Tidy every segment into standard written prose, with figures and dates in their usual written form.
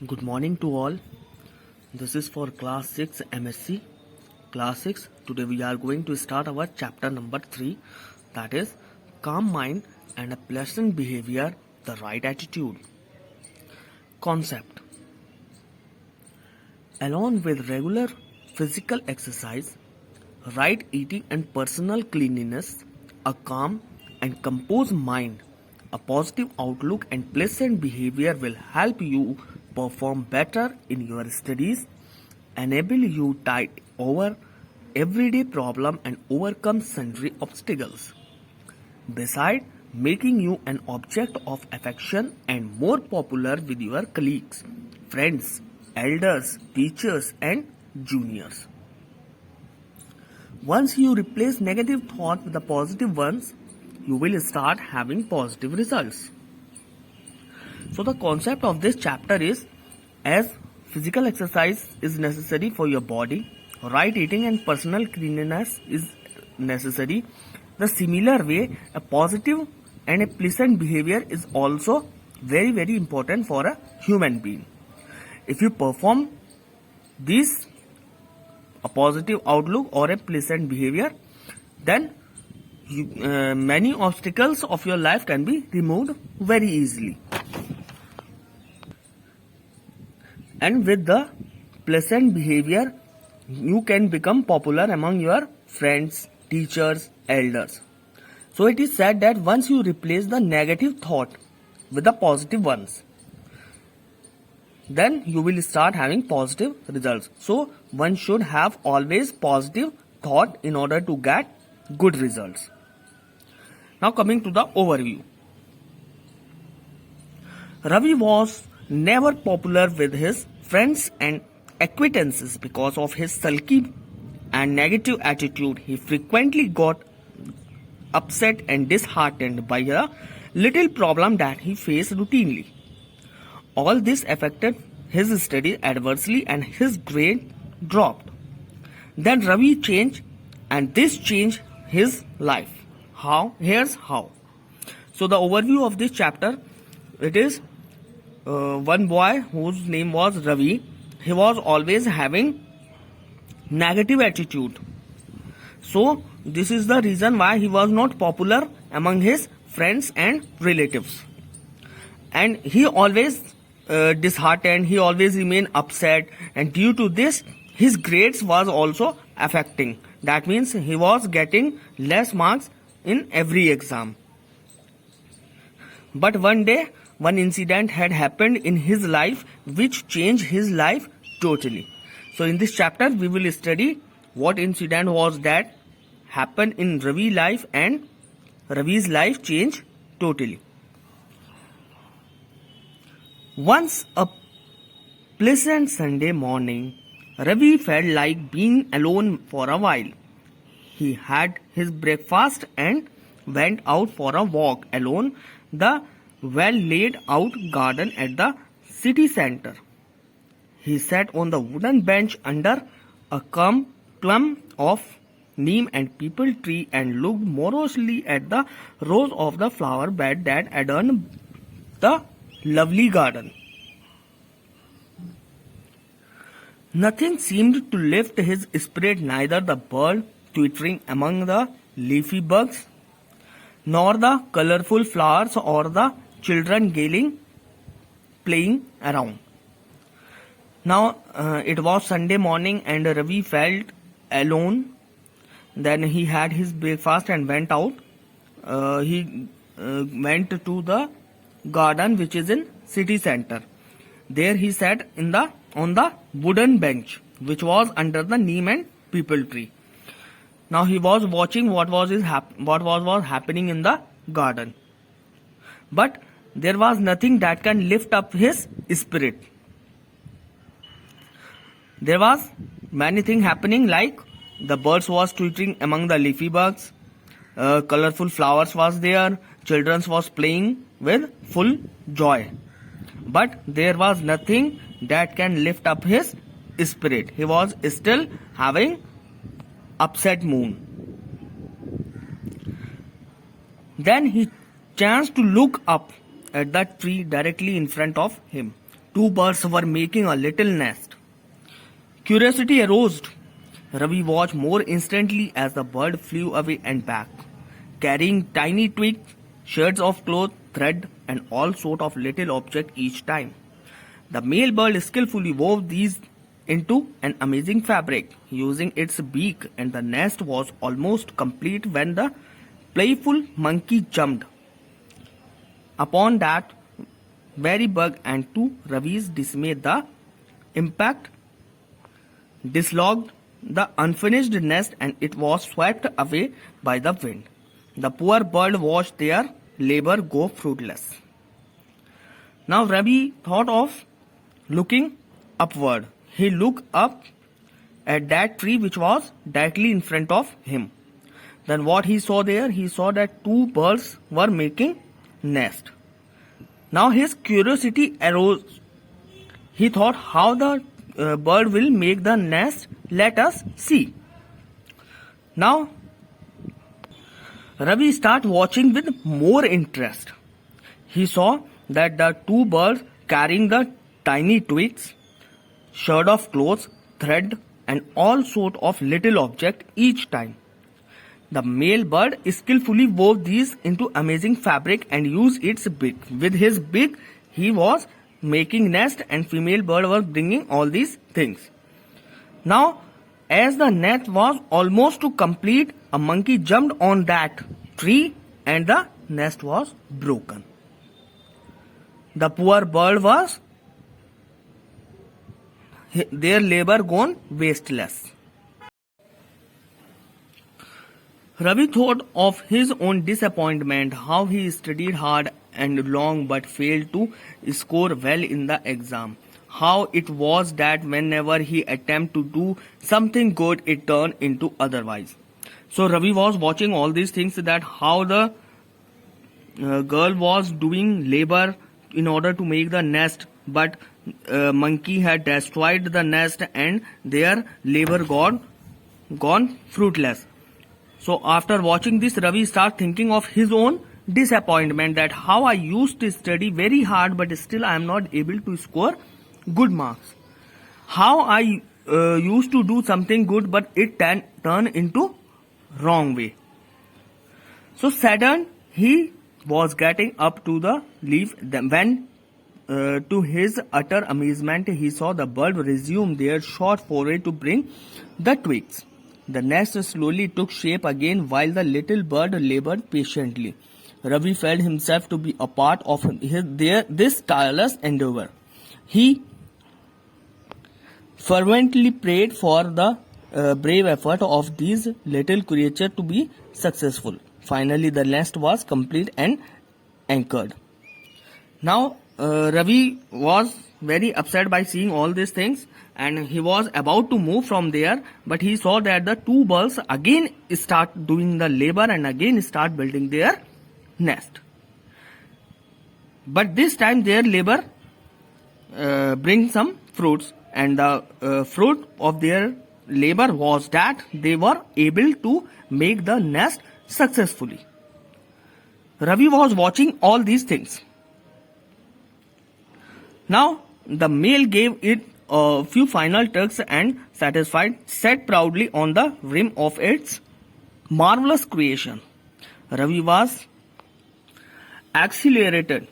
Good morning to all. This is for class 6 MSc. Class 6. Today we are going to start our chapter number 3, that is calm mind and a pleasant behavior, the right attitude. Concept. Along with regular physical exercise, right eating and personal cleanliness, a calm and composed mind, a positive outlook and pleasant behavior will help you perform better in your studies, enable you to tide over everyday problem and overcome sundry obstacles. Besides, making you an object of affection and more popular with your colleagues, friends, elders, teachers and juniors. Once you replace negative thought with the positive ones, you will start having positive results. So the concept of this chapter is, as physical exercise is necessary for your body, right eating and personal cleanliness is necessary. The similar way, a positive and a pleasant behavior is also very important for a human being. If you perform this, a positive outlook or a pleasant behavior, then many obstacles of your life can be removed very easily. And with the pleasant behavior, you can become popular among your friends, teachers, elders. So it is said that once you replace the negative thought with the positive ones, then you will start having positive results. So one should have always positive thought in order to get good results. Now coming to the overview. Ravi was never popular with his friends and acquaintances because of his sulky and negative attitude. He frequently got upset and disheartened by a little problem that he faced routinely. All this affected his studies adversely and his grade dropped. Then Ravi changed, and this changed his life. How? Here's how. So the overview of this chapter, it is one boy whose name was Ravi. He was always having negative attitude. So this is the reason why he was not popular among his friends and relatives. And he always disheartened, he always remained upset, and due to this his grades was also affecting. That means he was getting less marks in every exam. But one day, one incident had happened in his life which changed his life totally. So in this chapter we will study what incident was that happened in Ravi's life and Ravi's life changed totally. Once a pleasant Sunday morning, Ravi felt like being alone for a while. He had his breakfast and went out for a walk alone the well laid out garden at the city center. He sat on the wooden bench under a clump of neem and peepal tree and looked morosely at the rows of the flower bed that adorned the lovely garden. Nothing seemed to lift his spirit, neither the bird twittering among the leafy buds, nor the colorful flowers or the children playing around. Now it was Sunday morning and Ravi felt alone. Then he had his breakfast and went out. He went to the garden which is in city center. There he sat on the wooden bench which was under the neem and peepal tree. Now he was watching what was happening in the garden. But there was nothing that can lift up his spirit. There was many things happening, like the birds was twittering among the leafy bugs, colorful flowers was there, children was playing with full joy. But there was nothing that can lift up his spirit. He was still having upset mood. Then he chanced to look up at that tree directly in front of him. Two birds were making a little nest. Curiosity arose. Ravi watched more instantly as the bird flew away and back, carrying tiny twigs, shreds of cloth, thread, and all sort of little object each time. The male bird skillfully wove these into an amazing fabric using its beak, and the nest was almost complete when the playful monkey jumped upon that very bug, and to Ravi's dismay, the impact dislodged the unfinished nest and it was swept away by the wind. The poor bird watched their labor go fruitless. Now Ravi thought of looking upward. He looked up at that tree which was directly in front of him. Then what he saw there? He saw that two birds were making nest. Now his curiosity arose. He thought how the bird will make the nest. Let us see. Now Ravi started watching with more interest. He saw that the two birds carrying the tiny twigs, sherd of clothes, thread, and all sort of little object each time. The male bird skillfully wove these into amazing fabric and used its beak. With his beak, he was making nest, and female bird was bringing all these things. Now, as the net was almost to complete, a monkey jumped on that tree and the nest was broken. The poor bird was their labor gone wasteless. Ravi thought of his own disappointment, how he studied hard and long but failed to score well in the exam. How it was that whenever he attempted to do something good, it turned into otherwise. So Ravi was watching all these things, that how the girl was doing labor in order to make the nest, but monkey had destroyed the nest and their labor gone fruitless. So after watching this, Ravi started thinking of his own disappointment, that how I used to study very hard but still I am not able to score good marks. How I used to do something good but it turned into wrong way. So saddened, he was getting up to the leaf when to his utter amazement he saw the bird resume their short foray to bring the twigs. The nest slowly took shape again while the little bird labored patiently. Ravi felt himself to be a part of this tireless endeavor. He fervently prayed for the brave effort of these little creatures to be successful. Finally, the nest was complete and anchored. Now, Ravi was very upset by seeing all these things, and he was about to move from there, but he saw that the two birds again start doing the labor and again start building their nest. But this time their labor brings some fruits, and the fruit of their labor was that they were able to make the nest successfully. Ravi was watching all these things. Now the male gave it a few final tugs and satisfied, sat proudly on the rim of its marvelous creation. Ravi was exhilarated.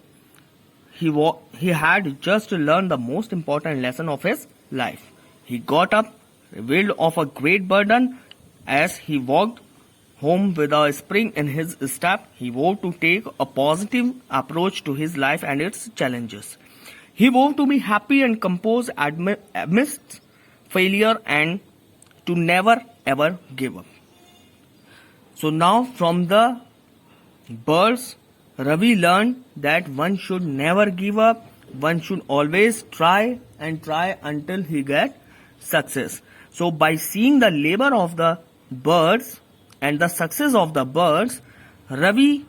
He had just learned the most important lesson of his life. He got up, revealed of a great burden. As he walked home with a spring in his step, he vowed to take a positive approach to his life and its challenges. He vowed to be happy and composed amidst failure and to never ever give up. So now from the birds, Ravi learned that one should never give up. One should always try and try until he gets success. So by seeing the labor of the birds and the success of the birds, Ravi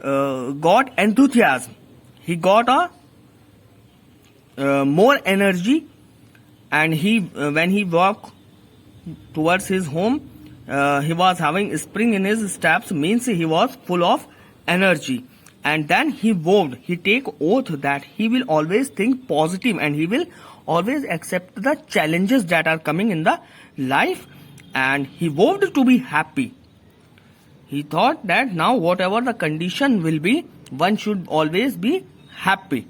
got enthusiasm. He got a more energy, and when he walked towards his home, he was having a spring in his steps, means he was full of energy. and then he take oath that he will always think positive and he will always accept the challenges that are coming in the life, and he vowed to be happy. He thought that now whatever the condition will be, one should always be happy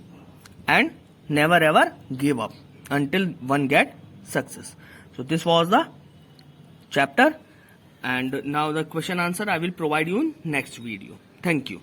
and never ever give up until one get success. So this was the chapter, and now the question answer I will provide you in next video. Thank you.